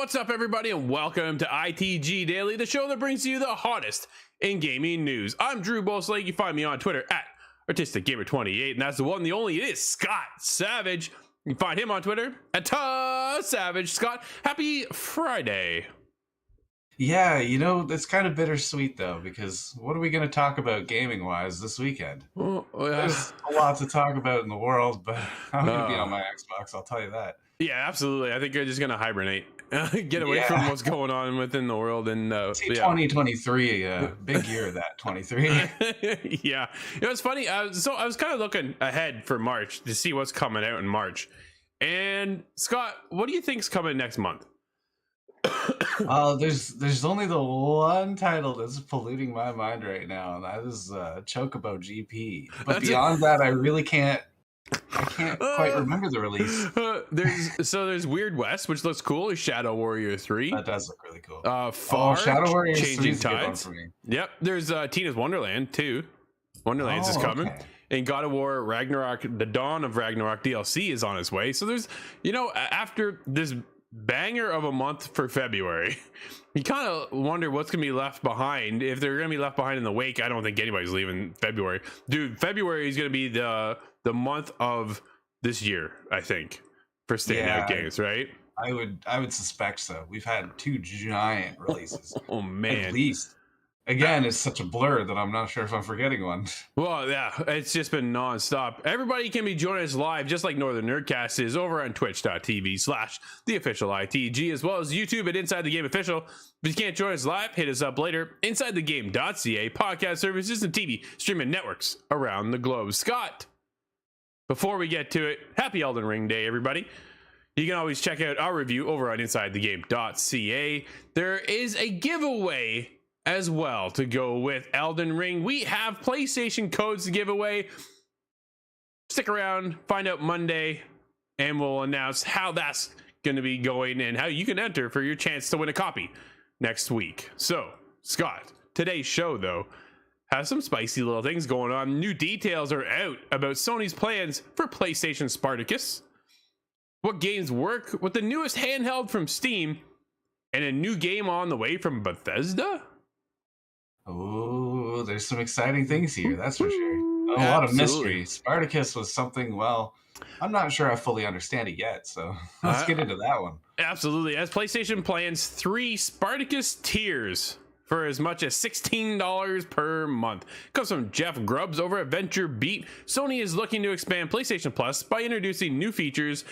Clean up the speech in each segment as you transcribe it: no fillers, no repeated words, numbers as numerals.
What's up, everybody, and welcome to ITG Daily, the show that brings you the hottest in gaming news. I'm Drew Boslake. You find me on Twitter at ArtisticGamer28, and that's the one, the only, it is Scott Savage. You can find him on Twitter at Savage. Scott, happy Friday. Yeah, it's kind of bittersweet, though, because what are we going to talk about gaming-wise this weekend? There's a lot to talk about in the world, but I'm going to be on my Xbox, I'll tell you that. Yeah, absolutely. I think you're just going to hibernate. Get away from what's going on within the world. And 2023, big year that 23. Yeah, it was funny. So I was kind of looking ahead for March to see what's coming out in March. And Scott, what do you think's coming next month? There's only the one title that's polluting my mind right now, and that is Chocobo GP. But beyond that, I really can't quite remember the release. There's Weird West, which looks cool. There's Shadow Warrior 3. That does look really cool. Shadow Warrior Changing Tides. Yep. There's Tina's Wonderland too. Wonderlands is coming. Okay. And God of War Ragnarok, the Dawn of Ragnarok DLC is on its way. So there's, after this banger of a month for February, you kind of wonder what's gonna be left behind. If they're gonna be left behind in the wake, I don't think anybody's leaving February. Dude, February is gonna be the month of this year, I think, for standout games, right? I would suspect so. We've had two giant releases. Oh man, at least. Again, it's such a blur that I'm not sure if I'm forgetting one. Well, yeah, it's just been nonstop. Everybody can be joining us live, just like Northern Nerdcast is, over on twitch.tv/theofficialITG, as well as YouTube at Inside the Game Official. If you can't join us live, hit us up later. InsideTheGame.ca, podcast services and TV streaming networks around the globe. Scott, before we get to it, happy Elden Ring Day, everybody. You can always check out our review over on InsideTheGame.ca. There is a giveaway as well to go with Elden Ring. We have PlayStation codes to give away. Stick around, find out Monday, and we'll announce how that's going to be going and how you can enter for your chance to win a copy next week. So, Scott, today's show, though, has some spicy little things going on. New details are out about Sony's plans for PlayStation Spartacus, what games work with the newest handheld from Steam, and a new game on the way from Bethesda. Oh, there's some exciting things here, that's for sure. A lot of mystery. Spartacus was something, well, I'm not sure I fully understand it yet, so let's get into that one. Absolutely. As PlayStation plans 3 Spartacus tiers for as much as $16 per month. Comes from Jeff Grubbs over at Venture Beat. Sony is looking to expand PlayStation Plus by introducing new features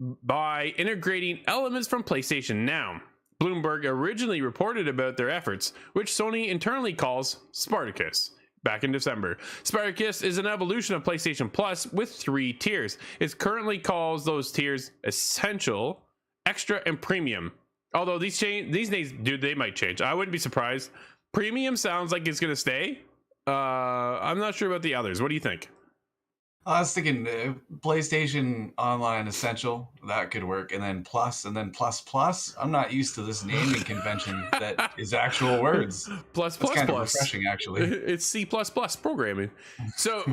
by integrating elements from PlayStation Now. Bloomberg originally reported about their efforts, which Sony internally calls Spartacus, back in December. Spartacus is an evolution of PlayStation Plus with 3 tiers. It currently calls those tiers Essential, Extra, and Premium. Although these names, dude, they might change. I wouldn't be surprised. Premium sounds like it's going to stay. I'm not sure about the others. What do you think? I was thinking PlayStation Online Essential, that could work, and then Plus, and then Plus Plus. I'm not used to this naming convention that is actual words. Plus That's Plus kind Plus. of refreshing, actually. It's C++ programming. So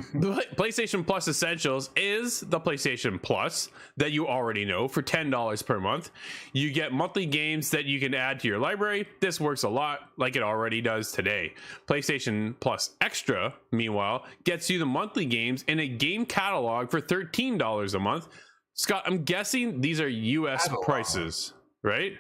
PlayStation Plus Essentials is the PlayStation Plus that you already know for $10 per month. You get monthly games that you can add to your library. This works a lot like it already does today. PlayStation Plus Extra, meanwhile, gets you the monthly games in a game catalog for $13 a month. Scott, I'm guessing these are US prices, right?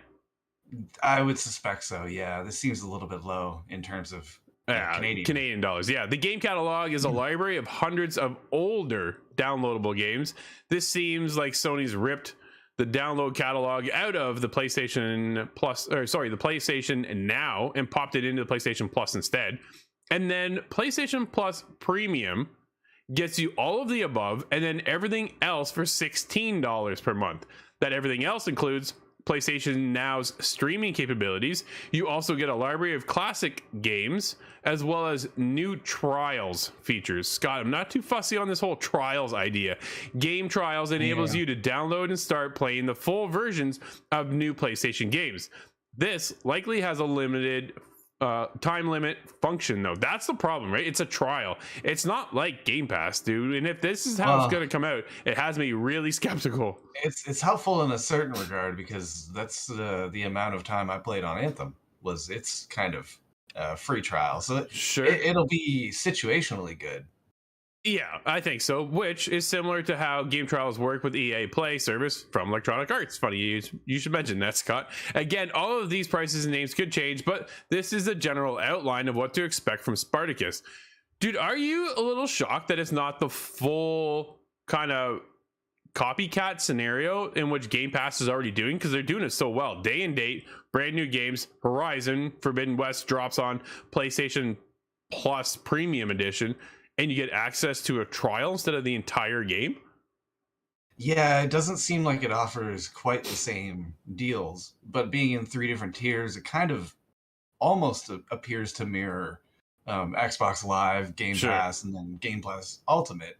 I would suspect so, yeah. This seems a little bit low in terms of Canadian dollars. Yeah, the game catalog is a library of hundreds of older downloadable games. This seems like Sony's ripped the download catalog out of the PlayStation Plus, the PlayStation Now, and popped it into the PlayStation Plus instead. And then PlayStation Plus Premium gets you all of the above and then everything else for $16 per month. That everything else includes PlayStation Now's streaming capabilities. You also get a library of classic games as well as new trials features. Scott, I'm not too fussy on this whole trials idea. Game Trials enables you to download and start playing the full versions of new PlayStation games. This likely has a limited time limit function though. That's the problem, right? It's a trial. It's not like Game Pass, dude. And if this is how it's going to come out, it has me really skeptical. It's helpful in a certain regard because that's the amount of time I played on Anthem. It's kind of free trial, so Sure. it'll be situationally good. Yeah, I think so, which is similar to how game trials work with EA Play service from Electronic Arts. Funny you should mention that, Scott. Again, all of these prices and names could change, but this is a general outline of what to expect from Spartacus. Dude, are you a little shocked that it's not the full kind of copycat scenario in which Game Pass is already doing? Because they're doing it so well. Day and date, brand new games. Horizon Forbidden West drops on PlayStation Plus Premium Edition, and you get access to a trial instead of the entire game? Yeah, it doesn't seem like it offers quite the same deals, but being in 3 different tiers, it kind of almost appears to mirror Xbox Live, Game Pass, and then Game Pass Ultimate.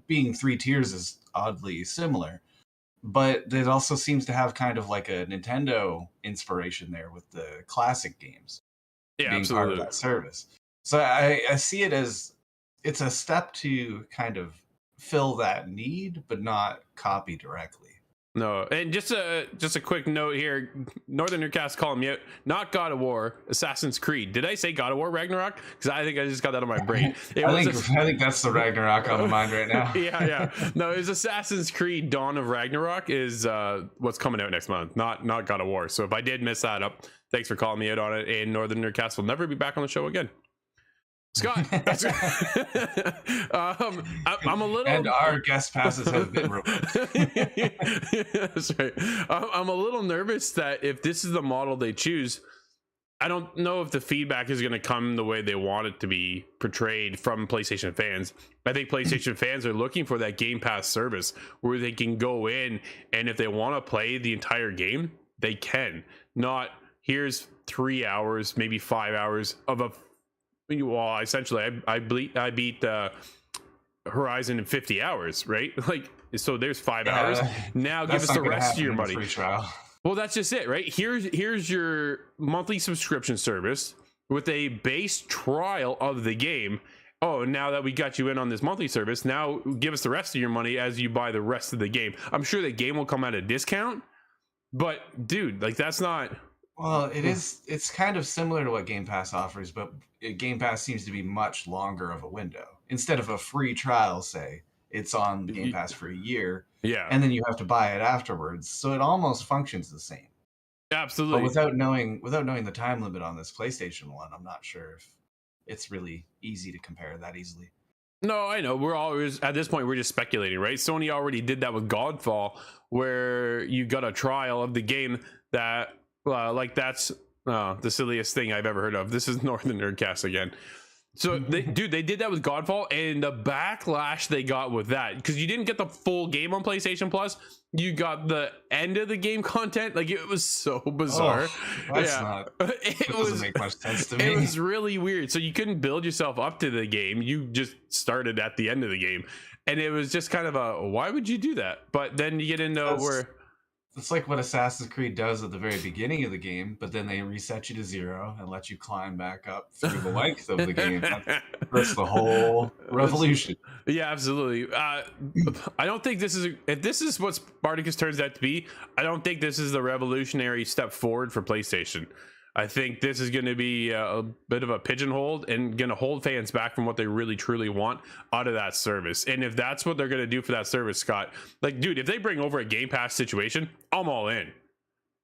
Being 3 tiers is oddly similar, but it also seems to have kind of like a Nintendo inspiration there with the classic games being part of that service. So I see it as it's a step to kind of fill that need, but not copy directly. No, and just a quick note here. Northern Nerdcast calling me out. Not God of War, Assassin's Creed. Did I say God of War Ragnarok? Because I think I just got that on my brain. I think that's the Ragnarok on my mind right now. yeah. No, it's Assassin's Creed Dawn of Ragnarok is what's coming out next month. Not God of War. So if I did miss that up, thanks for calling me out on it. And Northern Nerdcast will never be back on the show again. Scott, I'm a little, and our guest passes have been revoked. That's right. I'm a little nervous that if this is the model they choose, I don't know if the feedback is going to come the way they want it to be portrayed from PlayStation fans. I think PlayStation fans are looking for that Game Pass service where they can go in, and if they want to play the entire game, they can. Not here's 3 hours, maybe 5 hours of a. Well, essentially, I beat Horizon in 50 hours, right? Like, so there's 5 hours. Now give us the rest of your money. Free trial. Well, that's just it, right? Here's your monthly subscription service with a base trial of the game. Oh, now that we got you in on this monthly service, now give us the rest of your money as you buy the rest of the game. I'm sure the game will come at a discount, but dude, like that's not. Well, it's kind of similar to what Game Pass offers, but Game Pass seems to be much longer of a window. Instead of a free trial, say, it's on Game Pass for a year. Yeah. And then you have to buy it afterwards. So it almost functions the same. Absolutely. But without knowing the time limit on this PlayStation one, I'm not sure if it's really easy to compare that easily. No, I know. We're always at this point, we're just speculating, right? Sony already did that with Godfall, where you got a trial of the game that like that's the silliest thing I've ever heard of. This is Northern Nerdcast again. So they did that with Godfall, and the backlash they got with that, because you didn't get the full game on PlayStation Plus, you got the end of the game content. Like, it was so bizarre. It doesn't make much sense to me. It was really weird. So you couldn't build yourself up to the game. You just started at the end of the game, and it was just kind of a, why would you do that? But then you get into where it's like what Assassin's Creed does at the very beginning of the game, but then they reset you to 0 and let you climb back up through the length of the game. That's the whole revolution. Yeah, absolutely. I don't think if this is what Spartacus turns out to be, I don't think this is the revolutionary step forward for PlayStation. I think this is going to be a bit of a pigeonhole and going to hold fans back from what they really truly want out of that service. And if that's what they're going to do for that service, Scott, like, dude, if they bring over a Game Pass situation, I'm all in.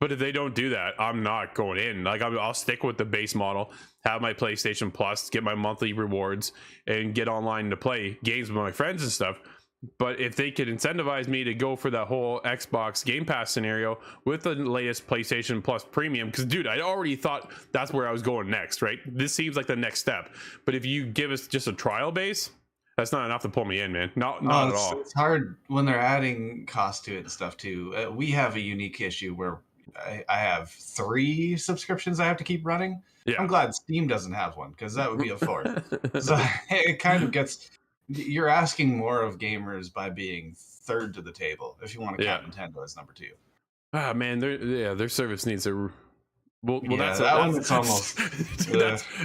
But if they don't do that, I'm not going in. Like, I'll stick with the base model, have my PlayStation Plus, get my monthly rewards, and get online to play games with my friends and stuff. But if they could incentivize me to go for that whole Xbox Game Pass scenario with the latest PlayStation Plus Premium, because, dude, I already thought that's where I was going next, right? This seems like the next step. But if you give us just a trial base, that's not enough to pull me in, man. Not at all. It's hard when they're adding cost to it and stuff, too. We have a unique issue where I have 3 subscriptions I have to keep running. Yeah. I'm glad Steam doesn't have one, because that would be a 4th. So it kind of gets... You're asking more of gamers by being third to the table, if you want to count Nintendo as number 2. Ah, man, their service needs to Well, Yeah, that one it's almost.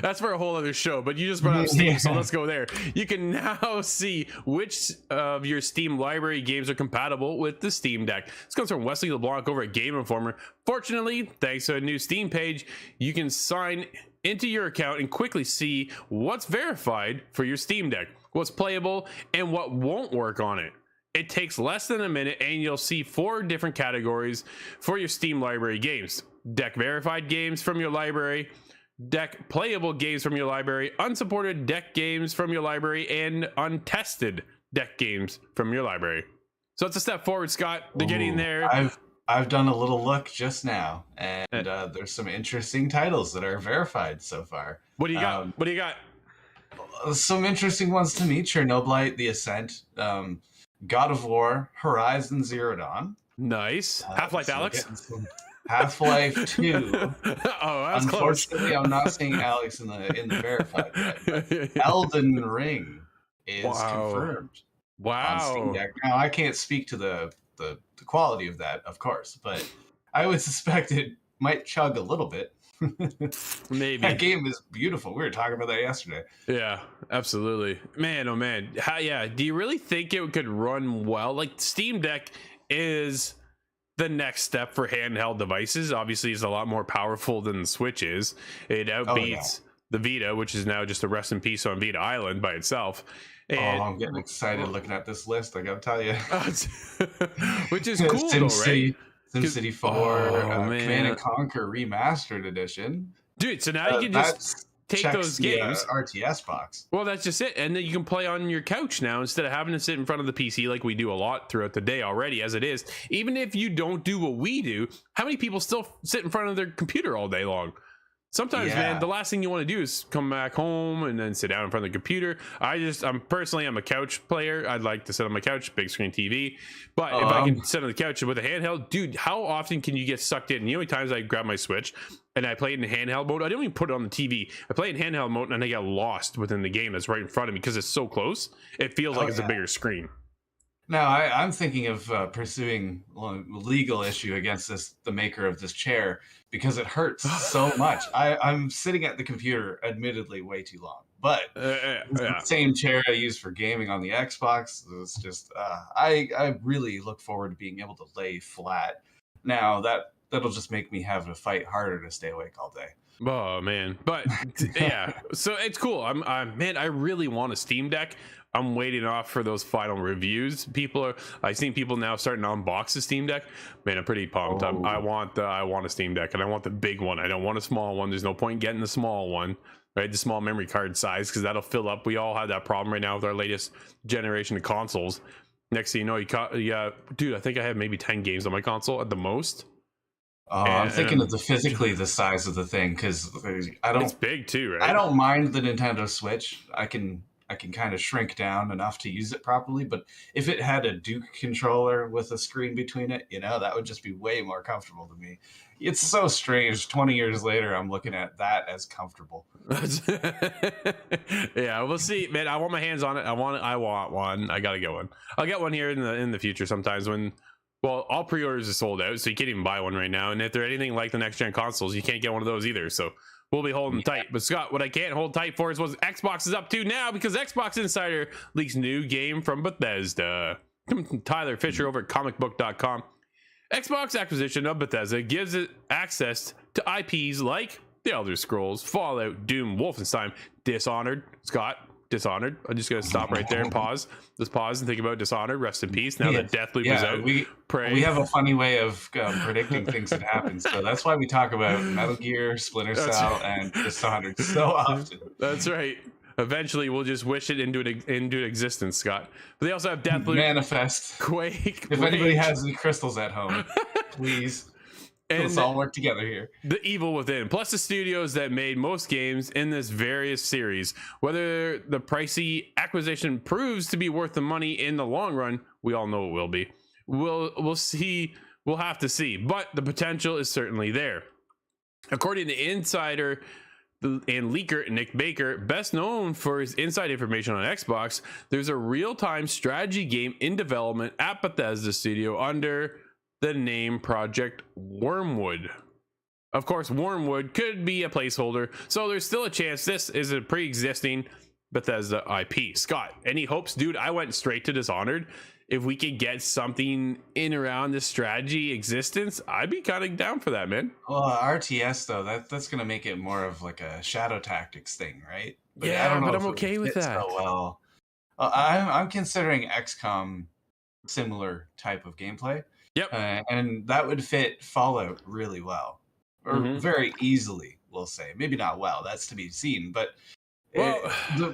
That's for a whole other show. But you just brought up Steam, so let's go there. You can now see which of your Steam library games are compatible with the Steam Deck. This comes from Wesley LeBlanc over at Game Informer. Fortunately, thanks to a new Steam page, you can sign into your account and quickly see what's verified for your Steam Deck, what's playable, and what won't work on it. It takes less than a minute, and you'll see 4 different categories for your Steam library games. Deck verified games from your library, deck playable games from your library, unsupported deck games from your library, and untested deck games from your library. So it's a step forward, Scott. They're getting there. I've done a little look just now, and there's some interesting titles that are verified so far. What do you got? What do you got? Some interesting ones to me: Chernobylite, The Ascent, God of War, Horizon Zero Dawn. Nice. Half-Life Alex. Half-Life 2. Oh, that's unfortunately close. I'm not seeing Alex in the verified yet. Elden Ring is confirmed. Wow. On Steam Deck. Now I can't speak to the quality of that, of course, but I would suspect it might chug a little bit. Maybe. That game is beautiful. We were talking about that yesterday. Yeah, absolutely. Man, oh man. Do you really think it could run well? Like, Steam Deck is the next step for handheld devices. Obviously, it's a lot more powerful than the Switch is. It outbeats the Vita, which is now just a rest in peace on Vita Island by itself. And I'm getting excited looking at this list, I gotta tell you. Which is cool, though, right? SimCity 4, Command & Conquer Remastered Edition. Dude, so now you can just take those games. RTS box. Well, that's just it. And then you can play on your couch now instead of having to sit in front of the PC like we do a lot throughout the day already as it is. Even if you don't do what we do, how many people still sit in front of their computer all day long? Sometimes, man, the last thing you want to do is come back home and then sit down in front of the computer. I'm a couch player. I'd like to sit on my couch, big screen TV. But if I can sit on the couch with a handheld, dude, how often can you get sucked in? The only times I grab my Switch and I play it in handheld mode, I don't even put it on the TV. I play it in handheld mode and I get lost within the game that's right in front of me because it's so close. It feels like it's a bigger screen. Now, I'm thinking of pursuing a legal issue against the maker of this chair because it hurts so much. I'm sitting at the computer, admittedly, way too long. But the same chair I use for gaming on the Xbox. It's just, I really look forward to being able to lay flat. Now, that'll just make me have to fight harder to stay awake all day. Oh, man. But, yeah. So it's cool. I really want a Steam Deck. I'm waiting off for those final reviews. I've seen people now starting to unbox the Steam Deck. Man, I'm pretty pumped. I want a Steam Deck, and I want the big one. I don't want a small one. There's no point in getting the small one, right? The small memory card size, because that'll fill up. We all have that problem right now with our latest generation of consoles. Next thing you know, dude, I think I have maybe 10 games on my console at the most. I'm thinking of physically the size of the thing, because it's big too, right? I don't mind the Nintendo Switch. I can kind of shrink down enough to use it properly, but if it had a Duke controller with a screen between it, that would just be way more comfortable to me. It's so strange. 20 years later, I'm looking at that as comfortable. Yeah, we'll see, man. I want my hands on it. I want one. I gotta get one. I'll get one here in the future sometimes all pre-orders are sold out, so you can't even buy one right now. And if they're anything like the next gen consoles, you can't get one of those either. So we'll be holding tight. But Scott, what I can't hold tight for is what Xbox is up to now, because Xbox Insider leaks new game from Bethesda. Coming from Tyler Fisher over at comicbook.com. Xbox acquisition of Bethesda gives it access to IPs like The Elder Scrolls, Fallout, Doom, Wolfenstein, Dishonored. Scott, Dishonored. I'm just going to stop right there and pause. Just pause and think about Dishonored. Rest in peace. Now that Deathloop is out. We have a funny way of predicting things that happen. So that's why we talk about Metal Gear, Splinter Cell, and Dishonored so often. That's right. Eventually, we'll just wish it into existence, Scott. But they also have Deathloop. Manifest. Quake. If anybody has any crystals at home, please. Let's all work together here. The Evil Within, plus the studios that made most games in this various series. Whether the pricey acquisition proves to be worth the money in the long run, we all know it will be. We'll see. We'll have to see. But the potential is certainly there. According to Insider and leaker Nick Baker, best known for his inside information on Xbox, there's a real-time strategy game in development at Bethesda Studio under the name Project Wormwood. Of course, Wormwood could be a placeholder, so there's still a chance this is a pre-existing Bethesda IP. Scott, any hopes? Dude, I went straight to Dishonored. If we could get something in around this strategy existence, I'd be kind of down for that, man. Well, RTS though, that's gonna make it more of like a shadow tactics thing, right? But I Yeah, don't know but if I'm it would okay with fit that. so well. I'm considering XCOM similar type of gameplay. Yep. And that would fit Fallout really well, or very easily. We'll say maybe not well. That's to be seen. But Well,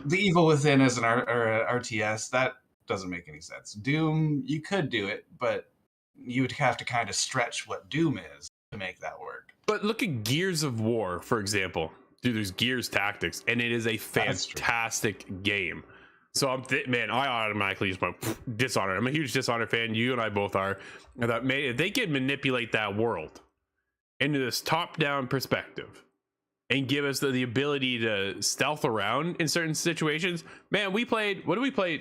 the Evil Within as an RTS that doesn't make any sense. Doom, you could do it, but you would have to kind of stretch what Doom is to make that work. but look at Gears of War, for example. Dude, there's Gears Tactics, and it is a fantastic game. So man, I automatically just went Dishonored. I'm a huge Dishonored fan. You and I both are. I thought, man, if they could manipulate that world into this top-down perspective and give us the ability to stealth around in certain situations, man, we played. What did we play?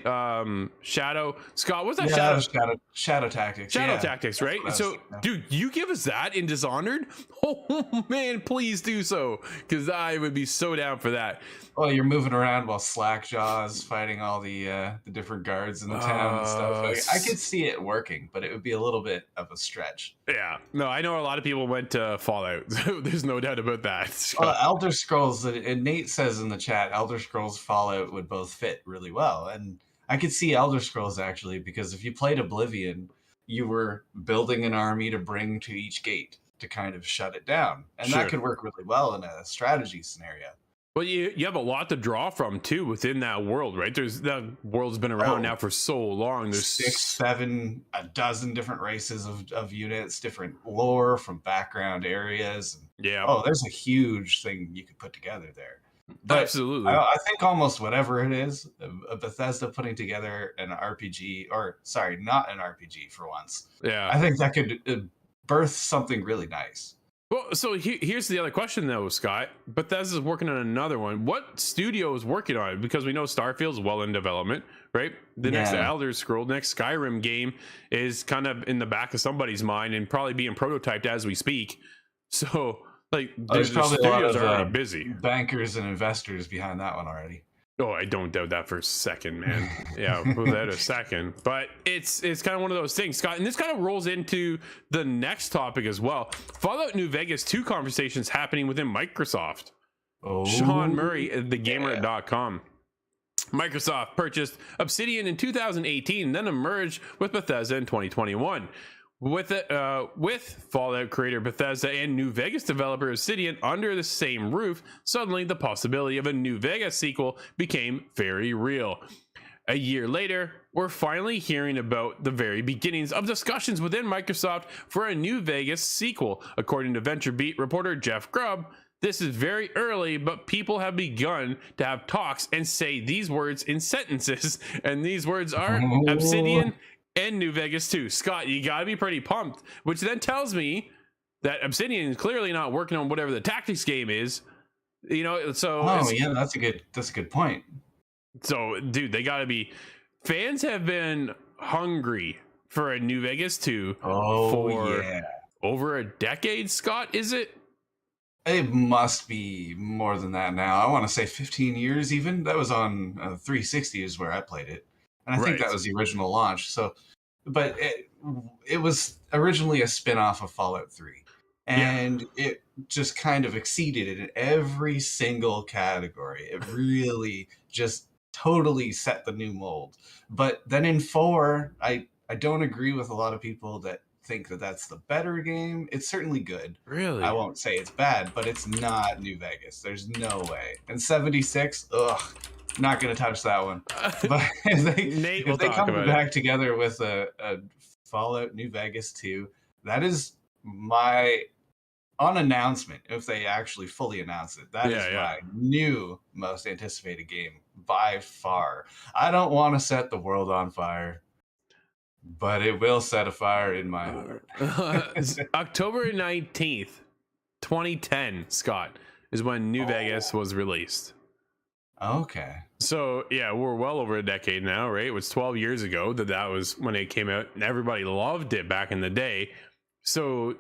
Shadow. Scott, what's that? Shadow Tactics. Shadow Tactics, right? So, dude, you give us that in Dishonored? Oh man, please do so, because I would be so down for that. Well, you're moving around while Slackjaw is fighting all the different guards in the town and stuff. I could see it working, but it would be a little bit of a stretch. Yeah, no, I know a lot of people went to Fallout. So there's no doubt about that. Elder Scrolls, and Nate says in the chat, Elder Scrolls Fallout would both fit really well, and I could see Elder Scrolls actually, because if you played Oblivion, you were building an army to bring to each gate to kind of shut it down, and that could work really well in a strategy scenario. Well, you have a lot to draw from too within that world, right? That world's been around now for so long. There's 6, 7, a dozen different races of units, different lore from background areas. Yeah. Oh, there's a huge thing you could put together there. But absolutely. I think almost whatever it is, a Bethesda putting together an RPG, or sorry, not an RPG for once. Yeah. I think that could birth something really nice. Well, so here's the other question, though, Scott. Bethesda's working on another one. What studio is working on it? Because we know Starfield's well in development, right? The next Elder Scrolls, next Skyrim game is kind of in the back of somebody's mind and probably being prototyped as we speak. So, like, there's probably studios a lot of are already busy. Bankers and investors behind that one already. Oh, I don't doubt that for a second, man. Yeah, without a second. But it's kind of one of those things, Scott. And this kind of rolls into the next topic as well. Fallout New Vegas 2 conversations happening within Microsoft. Sean Murray at thegamer.com. Microsoft purchased Obsidian in 2018, then emerged with Bethesda in 2021. With Fallout creator Bethesda and New Vegas developer Obsidian under the same roof, suddenly the possibility of a New Vegas sequel became very real. A year later, we're finally hearing about the very beginnings of discussions within Microsoft for a New Vegas sequel. According to VentureBeat reporter Jeff Grubb, this is very early, but people have begun to have talks and say these words in sentences, and these words are Obsidian and New Vegas 2. Scott, you gotta be pretty pumped, which then tells me that Obsidian is clearly not working on whatever the tactics game is. You know, so that's a good point. So, dude, they gotta be. Fans have been hungry for a New Vegas 2 for over a decade. Scott, is it? It must be more than that now. I want to say 15 years. Even that was on 360 is where I played it. And I think that was the original launch. So, but it was originally a spin-off of Fallout 3. And it just kind of exceeded it in every single category. It really just totally set the new mold. But then in 4, I don't agree with a lot of people that think that that's the better game. It's certainly good. Really? I won't say it's bad, but it's not New Vegas. There's no way. And 76, not going to touch that one. But if they come back together with a Fallout New Vegas 2, that is my announcement. If they actually fully announce it, that is my new most anticipated game by far. I don't want to set the world on fire, but it will set a fire in my heart. October 19th, 2010, Scott, is when New Vegas was released. Okay. So, yeah, we're well over a decade now, right? It was 12 years ago that was when it came out, and everybody loved it back in the day. So,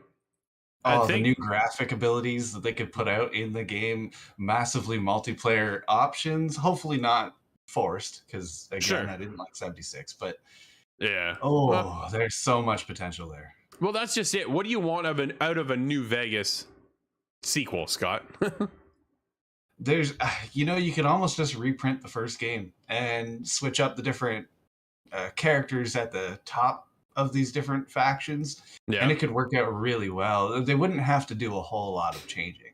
Oh, the new graphic abilities that they could put out in the game, massively multiplayer options. Hopefully not forced, because again, I didn't like 76, but yeah. There's so much potential there. Well, that's just it. What do you want out of a New Vegas sequel, Scott? There's, you could almost just reprint the first game and switch up the different characters at the top of these different factions, and it could work out really well. They wouldn't have to do a whole lot of changing.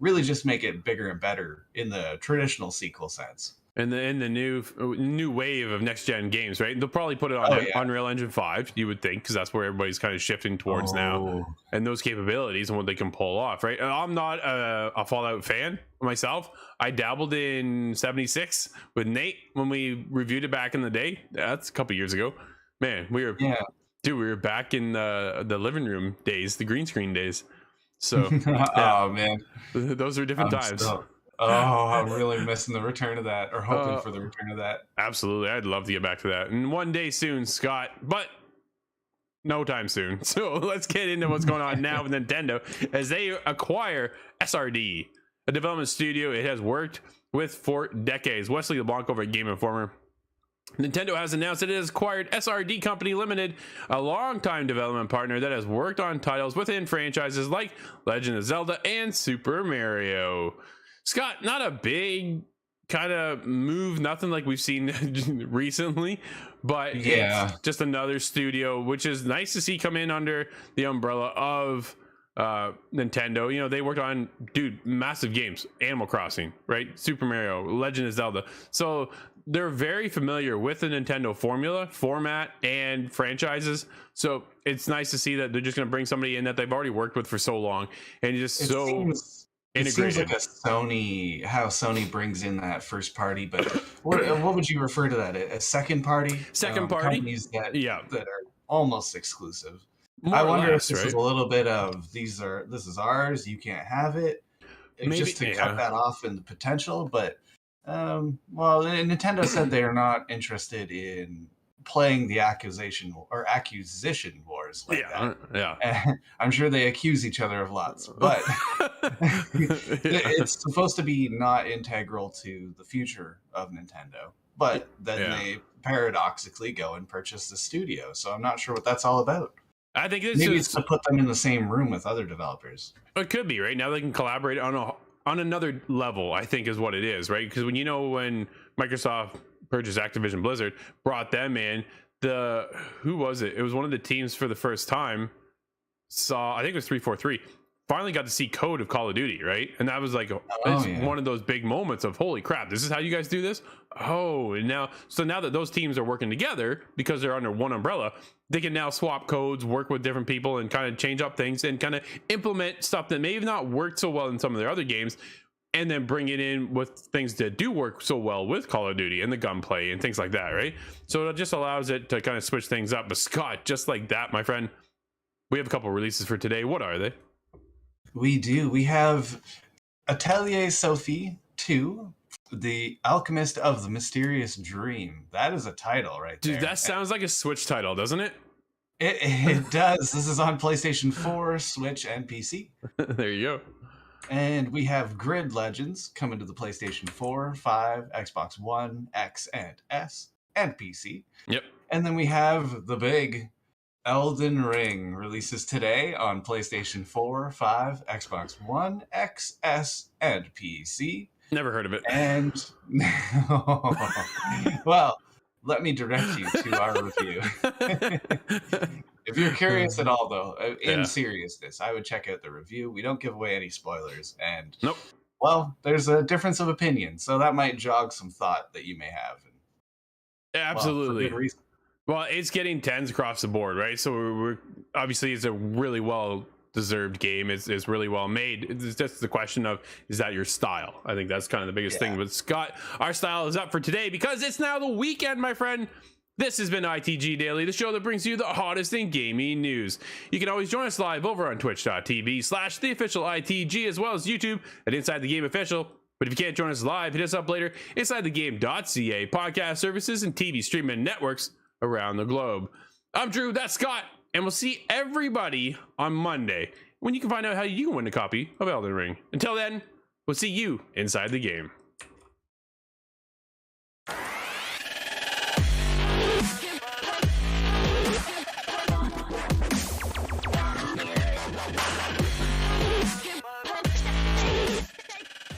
Really just make it bigger and better in the traditional sequel sense. And in the new wave of next gen games, right? They'll probably put it on Unreal Engine 5, you would think, because that's where everybody's kind of shifting towards now, and those capabilities and what they can pull off, right? I'm not a Fallout fan myself. I dabbled in 76 with Nate when we reviewed it back in the day. That's a couple years ago. Man, we were back in the living room days, the green screen days. So, oh man, those are different times. I'm really missing the return of that, or hoping for the return of that. Absolutely. I'd love to get back to that. And one day soon, Scott, but no time soon. So let's get into what's going on now with Nintendo as they acquire SRD, a development studio it has worked with for decades. Wesley LeBlanc over at Game Informer. Nintendo has announced that it has acquired SRD Company Limited, a longtime development partner that has worked on titles within franchises like Legend of Zelda and Super Mario. Scott, not a big kind of move, nothing like we've seen recently, but it's just another studio, which is nice to see come in under the umbrella of Nintendo. You know, they worked on massive games, Animal Crossing, right? Super Mario, Legend of Zelda. So they're very familiar with the Nintendo formula, format, and franchises. So it's nice to see that they're just going to bring somebody in that they've already worked with for so long, and just integrated. It seems like how Sony brings in that first party, but what would you refer to that? A second party? Second party? Companies that are almost exclusive. I wonder if this is a little bit of this is ours, you can't have it. Maybe, just to cut that off in the potential, but Nintendo said they are not interested in playing the acquisition wars like that. And I'm sure they accuse each other of lots, but it's supposed to be not integral to the future of Nintendo. But then they paradoxically go and purchase the studio, so I'm not sure what that's all about. I think it's to put them in the same room with other developers. It could be, right? Now they can collaborate on another level, I think is what it is, right? Because when Microsoft purchased Activision Blizzard, brought them in, who was it? It was one of the teams for the first time I think it was 343, finally got to see code of Call of Duty, right? And that was like one of those big moments of, holy crap, this is how you guys do this? And now that those teams are working together because they're under one umbrella, they can now swap codes, work with different people, and kind of change up things and kind of implement stuff that may have not worked so well in some of their other games, and then bring it in with things that do work so well with Call of Duty and the gunplay and things like that, right? So it just allows it to kind of switch things up. But Scott, just like that, my friend, we have a couple releases for today. What are they? We do. We have Atelier Sophie 2, The Alchemist of the Mysterious Dream. That is a title right there. Dude, that sounds like a Switch title, doesn't it? It does. This is on PlayStation 4, Switch, and PC. There you go. And we have Grid Legends coming to the PlayStation 4, 5, Xbox One, X and S, and PC. Yep. And then we have the big Elden Ring releases today on PlayStation 4, 5, Xbox One, X, S, and PC. Never heard of it. And, well, let me direct you to our review. If you're curious at all, though, in seriousness, I would check out the review. We don't give away any spoilers. And, well, there's a difference of opinion, so that might jog some thought that you may have. Absolutely. Well, for good reason. Well, it's getting 10s across the board, right? So we're obviously it's a really well-deserved game. It's really well made. It's just the question of, is that your style? I think that's kind of the biggest thing. But Scott, our style is up for today because it's now the weekend, my friend. This has been ITG Daily, the show that brings you the hottest in gaming news. You can always join us live over on twitch.tv/theofficialITG, as well as YouTube at Inside the Game Official. But if you can't join us live, hit us up later, InsideTheGame.ca, podcast services, and TV streaming networks around the globe. I'm Drew, that's Scott, and we'll see everybody on Monday. when you can find out how you can win a copy of Elden Ring. Until then, we'll see you inside the game.